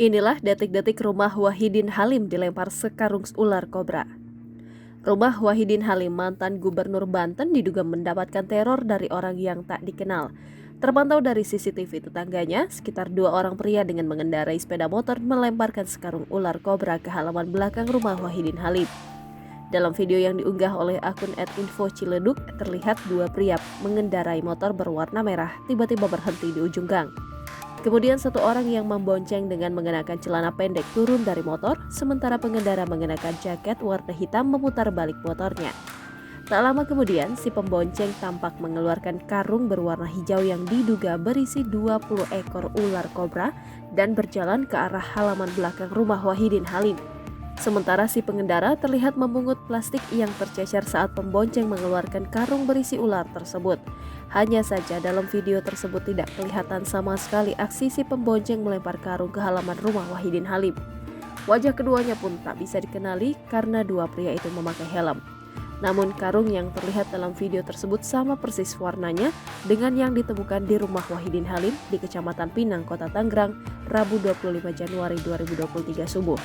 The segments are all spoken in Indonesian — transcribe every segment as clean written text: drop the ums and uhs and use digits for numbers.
Inilah detik-detik rumah Wahidin Halim dilempar sekarung ular kobra. Rumah Wahidin Halim, mantan Gubernur Banten, diduga mendapatkan teror dari orang yang tak dikenal. Terpantau dari CCTV tetangganya, sekitar 2 orang pria dengan mengendarai sepeda motor melemparkan sekarung ular kobra ke halaman belakang rumah Wahidin Halim. Dalam video yang diunggah oleh akun @info_ciledug, terlihat 2 pria mengendarai motor berwarna merah tiba-tiba berhenti di ujung gang. Kemudian 1 orang yang membonceng dengan mengenakan celana pendek turun dari motor, sementara pengendara mengenakan jaket warna hitam memutar balik motornya. Tak lama kemudian, si pembonceng tampak mengeluarkan karung berwarna hijau yang diduga berisi 20 ekor ular kobra dan berjalan ke arah halaman belakang rumah Wahidin Halim. Sementara si pengendara terlihat memungut plastik yang tercecer saat pembonceng mengeluarkan karung berisi ular tersebut. Hanya saja dalam video tersebut tidak kelihatan sama sekali aksi si pembonceng melempar karung ke halaman rumah Wahidin Halim. Wajah keduanya pun tak bisa dikenali karena 2 pria itu memakai helm. Namun karung yang terlihat dalam video tersebut sama persis warnanya dengan yang ditemukan di rumah Wahidin Halim di Kecamatan Pinang, Kota Tangerang, Rabu 25 Januari 2023 subuh.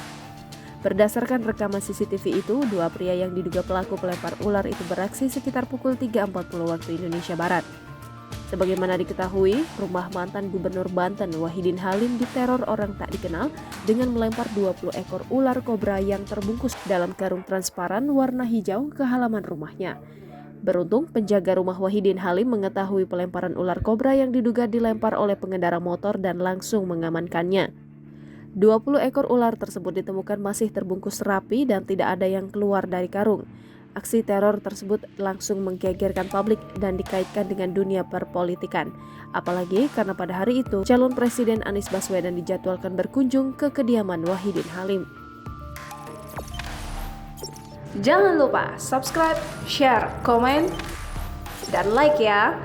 Berdasarkan rekaman CCTV itu, 2 pria yang diduga pelaku pelempar ular itu beraksi sekitar pukul 3.40 waktu Indonesia Barat. Sebagaimana diketahui, rumah mantan Gubernur Banten Wahidin Halim diteror orang tak dikenal dengan melempar 20 ekor ular kobra yang terbungkus dalam karung transparan warna hijau ke halaman rumahnya. Beruntung, penjaga rumah Wahidin Halim mengetahui pelemparan ular kobra yang diduga dilempar oleh pengendara motor dan langsung mengamankannya. 20 ekor ular tersebut ditemukan masih terbungkus rapi dan tidak ada yang keluar dari karung. Aksi teror tersebut langsung menggegerkan publik dan dikaitkan dengan dunia perpolitikan. Apalagi karena pada hari itu, calon Presiden Anies Baswedan dijadwalkan berkunjung ke kediaman Wahidin Halim. Jangan lupa subscribe, share, komen, dan like ya!